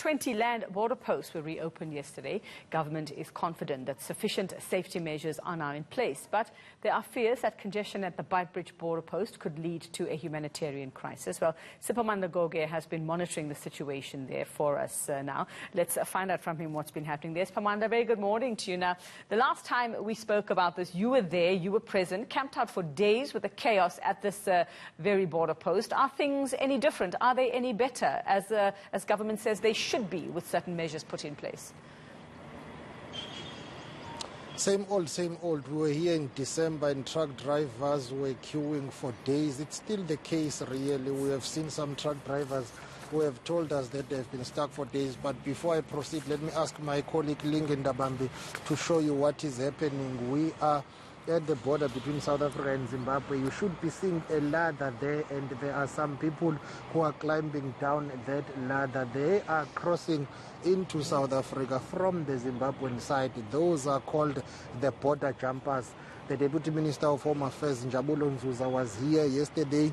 20 land border posts were reopened yesterday. Government is confident that sufficient safety measures are now in place, but there are fears that congestion at the Beitbridge border post could lead to a humanitarian crisis. Well, Siphamandla Goge has been monitoring the situation there for us now. Let's find out from him what's been happening there. Siphamandla, very good morning to you. Now, the last time we spoke about this, you were there, you were present, camped out for days with the chaos at this very border post. Are things any different? Are they any better, as government says they should be, with certain measures put in place? Same old. We were here in December and truck drivers were queuing for days. It's still the case, really. We have seen some truck drivers who have told us that they've been stuck for days. But before I proceed, let me ask my colleague Ndabambi to show you what is happening. We are at the border between South Africa and Zimbabwe. You should be seeing a ladder there, and there are some people who are climbing down that ladder. They are crossing into South Africa from the Zimbabwean side. Those are called the border jumpers. The Deputy Minister of Home Affairs, Njabulo Nzuza, was here yesterday.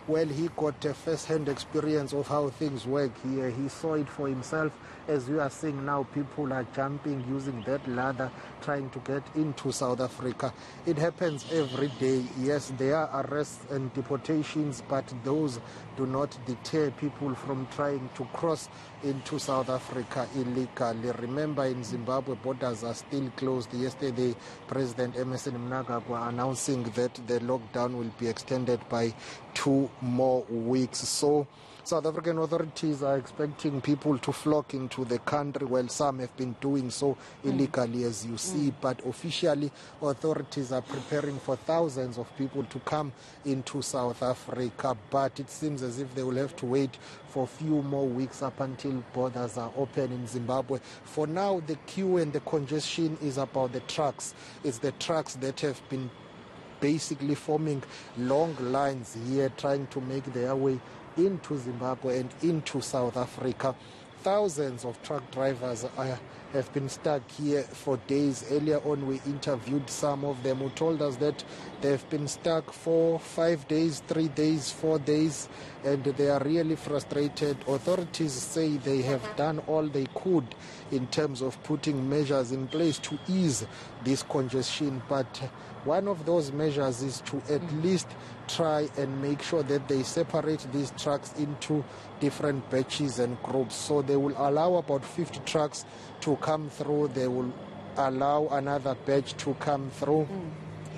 Well, he got a first-hand experience of how things work here. He saw it for himself. As you are seeing now, people are jumping using that ladder, trying to get into South Africa. It happens every day. Yes, there are arrests and deportations, but those do not deter people from trying to cross into South Africa illegally. Remember, in Zimbabwe, borders are still closed. Yesterday, President Emmerson Mnangagwa announcing that the lockdown will be extended by 2 more weeks. So South African authorities are expecting people to flock into the country. Well, some have been doing so illegally, as you see, but officially authorities are preparing for thousands of people to come into South Africa. But it seems as if they will have to wait for a few more weeks up until borders are open in Zimbabwe. For now, the queue and the congestion is about the trucks. It's the trucks that have been basically forming long lines here, trying to make their way into Zimbabwe and into South Africa. Thousands of truck drivers have been stuck here for days. Earlier on, we interviewed some of them who told us that they've been stuck for 5 days, 3 days, 4 days, and they are really frustrated. Authorities say they have done all they could in terms of putting measures in place to ease this congestion, but one of those measures is to at least try and make sure that they separate these trucks into different batches and groups. So they will allow about 50 trucks to come through. They will allow another batch to come through.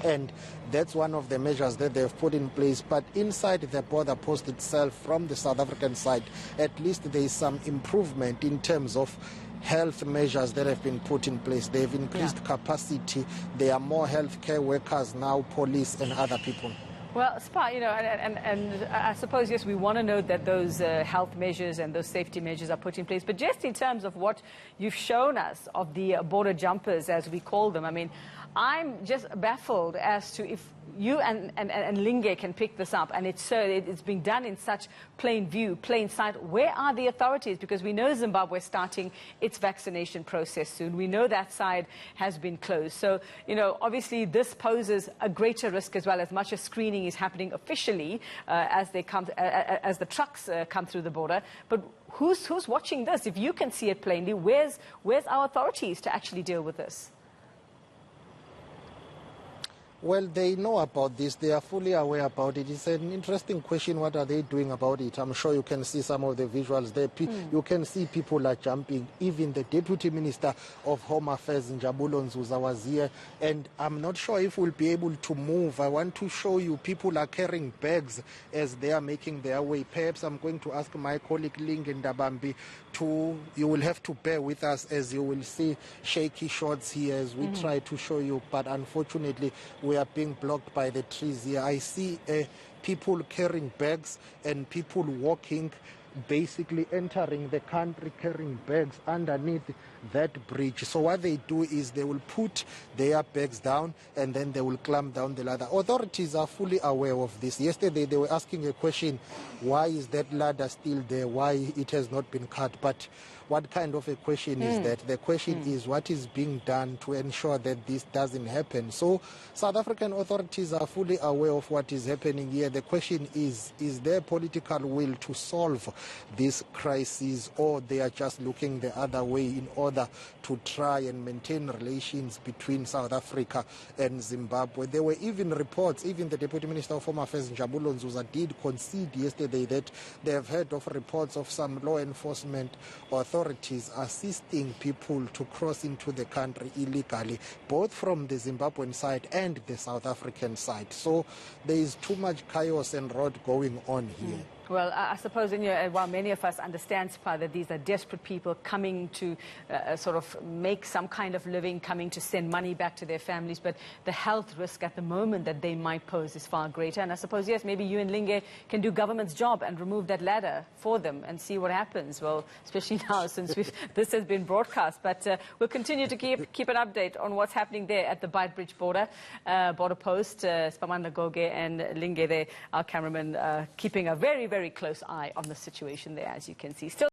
And that's one of the measures that they've put in place. But inside the border post itself, from the South African side, at least there is some improvement in terms of health measures that have been put in place. They've increased capacity. There are more healthcare workers now, police and other people. Well, Spa, and I suppose, yes, we want to know that those health measures and those safety measures are put in place. But just in terms of what you've shown us of the border jumpers, as we call them, I mean, I'm just baffled as to if you and Linge can pick this up, and it's being done in such plain view, plain sight. Where are the authorities? Because we know Zimbabwe is starting its vaccination process soon. We know that side has been closed. So, obviously this poses a greater risk as well, as much as screening is happening officially as the trucks come through the border. But who's watching this? If you can see it plainly, where's our authorities to actually deal with this? Well, they know about this. They are fully aware about it. It's an interesting question. What are they doing about it? I'm sure you can see some of the visuals there. You can see people are jumping. Even the Deputy Minister of Home Affairs, Njabulo Nzuza, was here. And I'm not sure if we'll be able to move. I want to show you people are carrying bags as they are making their way. Perhaps I'm going to ask my colleague Ndabambi you will have to bear with us, as you will see shaky shots here as we try to show you. But unfortunately, we are being blocked by the trees here. I see people carrying bags and people walking, basically entering the country carrying bags underneath that bridge. So what they do is they will put their bags down and then they will climb down the ladder. Authorities are fully aware of this. Yesterday they were asking a question, why is that ladder still there, why it has not been cut? But what kind of a question is that? The question is what is being done to ensure that this doesn't happen. So South African authorities are fully aware of what is happening here. The question is there political will to solve this crisis, or they are just looking the other way in order to try and maintain relations between South Africa and Zimbabwe? There were even reports, even the Deputy Minister of Home Affairs, Njabulo Nzuza, did concede yesterday that they have heard of reports of some law enforcement authorities assisting people to cross into the country illegally, both from the Zimbabwean side and the South African side. So there is too much chaos and rot going on here. Well, I suppose, while many of us understand, Sipha, that these are desperate people coming to sort of make some kind of living, coming to send money back to their families, but the health risk at the moment that they might pose is far greater. And I suppose, yes, maybe you and Linge can do government's job and remove that ladder for them and see what happens. Well, especially now since this has been broadcast. But we'll continue to keep an update on what's happening there at the Beitbridge border post. Siphamandla Goge and Linge there, our cameraman, keeping a very, very close eye on the situation there, as you can see. Still